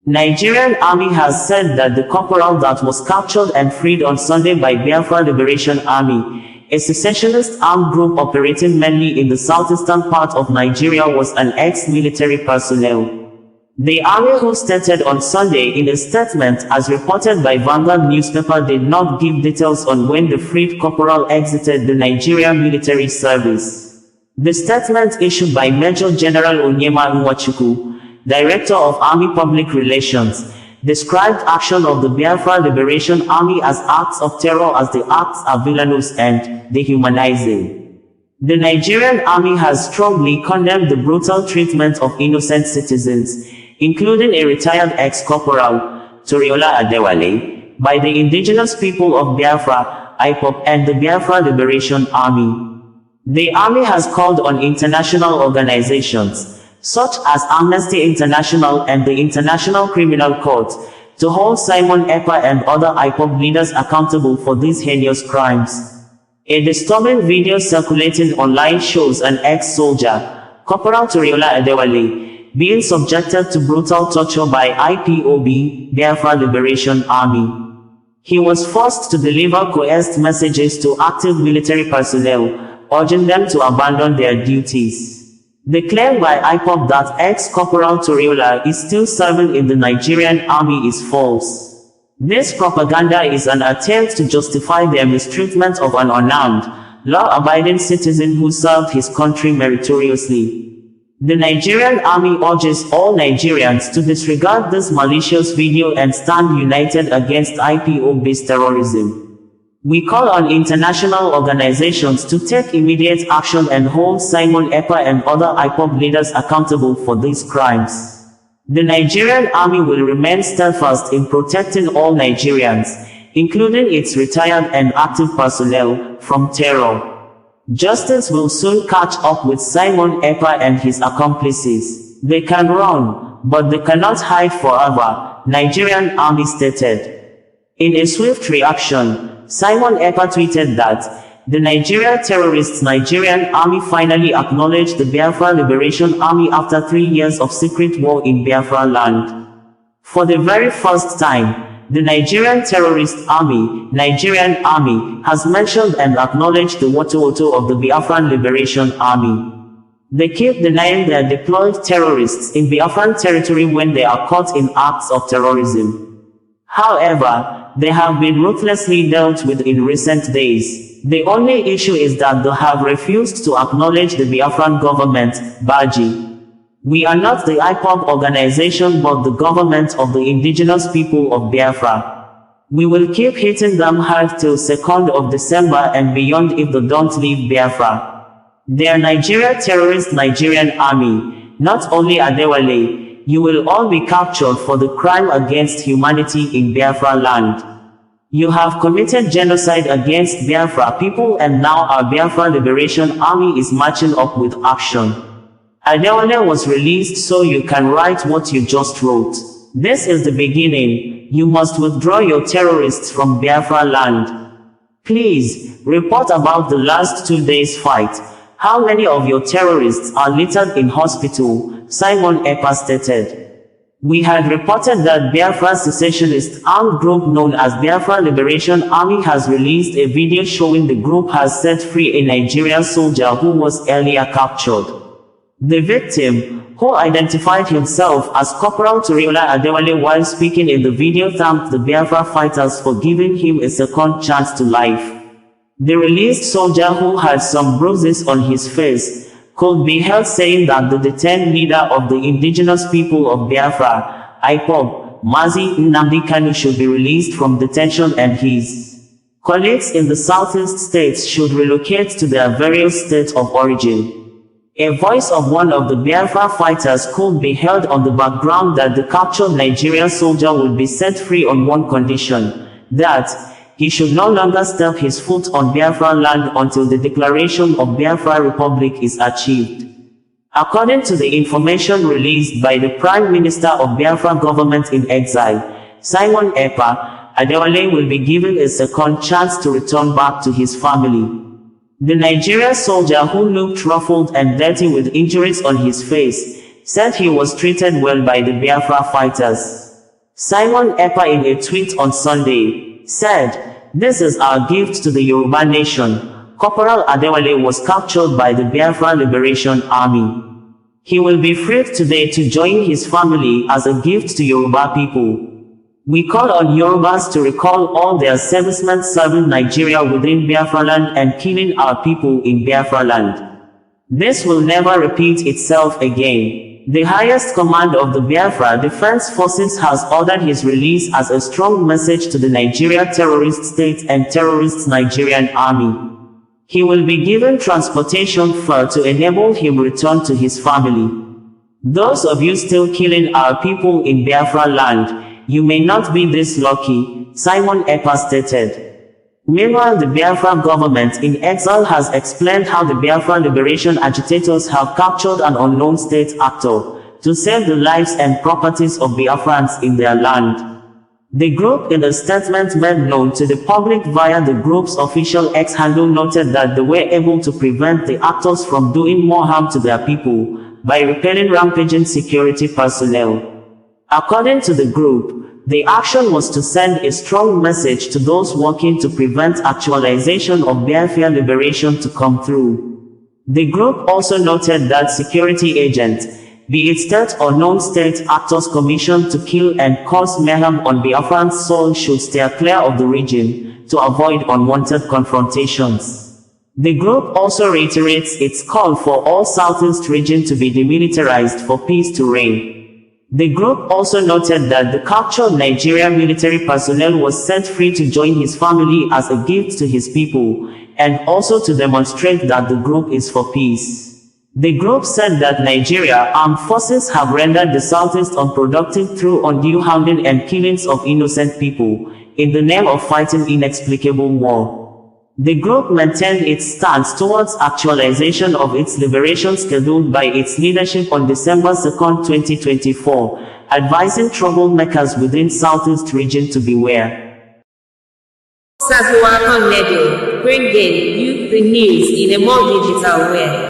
Nigerian army has said that the corporal that was captured and freed on Sunday by Biafra Liberation Army, a secessionist armed group operating mainly in the southeastern part of Nigeria, was an ex-military personnel. The army, who stated on Sunday in a statement, as reported by Vanguard newspaper, did not give details on when the freed corporal exited the Nigerian military service. The statement, issued by Major General Onyema Nwachukwu, Director of Army Public Relations, described action of the Biafra Liberation Army as acts of terror, as the acts are villainous and dehumanizing. The Nigerian army has strongly condemned the brutal treatment of innocent citizens, including a retired ex-corporal, Toriola Adewale, by the indigenous people of Biafra, IPOB, and the Biafra Liberation Army. The army has called on international organizations, such as Amnesty International and the International Criminal Court, to hold Simon Ekpa and other IPOB leaders accountable for these heinous crimes. A disturbing video circulating online shows an ex-soldier, Corporal Toriola Adewale, being subjected to brutal torture by IPOB, Biafra Liberation Army. He was forced to deliver coerced messages to active military personnel, urging them to abandon their duties. The claim by IPOB that ex-Corporal Toriola is still serving in the Nigerian army is false. This propaganda is an attempt to justify their mistreatment of an unarmed, law-abiding citizen who served his country meritoriously. The Nigerian army urges all Nigerians to disregard this malicious video and stand united against IPOB's terrorism. We call on international organizations to take immediate action and hold Simon Ekpa and other IPOB leaders accountable for these crimes. The Nigerian army will remain steadfast in protecting all Nigerians, including its retired and active personnel, from terror. Justice will soon catch up with Simon Ekpa and his accomplices. They can run, but they cannot hide forever, Nigerian army stated. In a swift reaction, Simon Ekpa tweeted that the Nigeria terrorists Nigerian army finally acknowledged the Biafra Liberation Army after 3 years of secret war in Biafra land. For the very first time, the Nigerian terrorist army, Nigerian army, has mentioned and acknowledged the Woto of the Biafran Liberation Army. They keep denying their deployed terrorists in Biafran territory when they are caught in acts of terrorism. However, they have been ruthlessly dealt with in recent days. The only issue is that they have refused to acknowledge the Biafran government, Baji. We are not the IPOB organization but the government of the indigenous people of Biafra. We will keep hitting them hard till 2nd of December and beyond if they don't leave Biafra. They are Nigeria terrorist Nigerian army, not only Adewale. You will all be captured for the crime against humanity in Biafra land. You have committed genocide against Biafra people and now our Biafra Liberation Army is marching up with action. Adewale was released so you can write what you just wrote. This is the beginning. You must withdraw your terrorists from Biafra land. Please, report about the last 2 days fight. How many of your terrorists are littered in hospital? Simon Ekpa stated. We had reported that Biafra secessionist armed group known as Biafra Liberation Army has released a video showing the group has set free a Nigerian soldier who was earlier captured. The victim, who identified himself as Corporal Toriola Adewale while speaking in the video, thanked the Biafra fighters for giving him a second chance to life. The released soldier, who had some bruises on his face, could be heard saying that the detained leader of the indigenous people of Biafra, IPOB, Mazi Nnamdi Kanu, should be released from detention and his colleagues in the southeast states should relocate to their various states of origin. A voice of one of the Biafra fighters could be heard on the background that the captured Nigerian soldier will be set free on one condition, that he should no longer step his foot on Biafra land until the declaration of Biafra Republic is achieved. According to the information released by the Prime Minister of Biafra government in exile, Simon Ekpa, Adewale will be given a second chance to return back to his family. The Nigerian soldier, who looked ruffled and dirty with injuries on his face, said he was treated well by the Biafra fighters. Simon Ekpa, in a tweet on Sunday, said, "This is our gift to the Yoruba nation." Corporal Adewale was captured by the Biafra Liberation Army. He will be freed today to join his family as a gift to Yoruba people. We call on Yorubas to recall all their servicemen serving Nigeria within Biafra land and killing our people in Biafra land. This will never repeat itself again. The highest command of the Biafra Defense Forces has ordered his release as a strong message to the Nigeria terrorist state and terrorist Nigerian army. He will be given transportation fare to enable him return to his family. Those of you still killing our people in Biafra land, you may not be this lucky, Simon Ekpa stated. Meanwhile, the Biafra government in exile has explained how the Biafra liberation agitators have captured an unknown state actor to save the lives and properties of Biafrans in their land. The group, in a statement made known to the public via the group's official X handle, noted that they were able to prevent the actors from doing more harm to their people by repelling rampaging security personnel. According to the group, the action was to send a strong message to those working to prevent actualization of Biafra liberation to come through. The group also noted that security agents, be it state or non-state actors commissioned to kill and cause mayhem on Biafran soil, should steer clear of the region to avoid unwanted confrontations. The group also reiterates its call for all Southeast region to be demilitarized for peace to reign. The group also noted that the captured Nigerian military personnel was set free to join his family as a gift to his people, and also to demonstrate that the group is for peace. The group said that Nigeria armed forces have rendered the Southeast unproductive through undue hounding and killings of innocent people, in the name of fighting inexplicable war. The group maintained its stance towards actualization of its liberation scheduled by its leadership on December 2, 2024, advising troublemakers within Southeast region to beware. OsazuwaAkonedo, bringing you the news in a more digital way.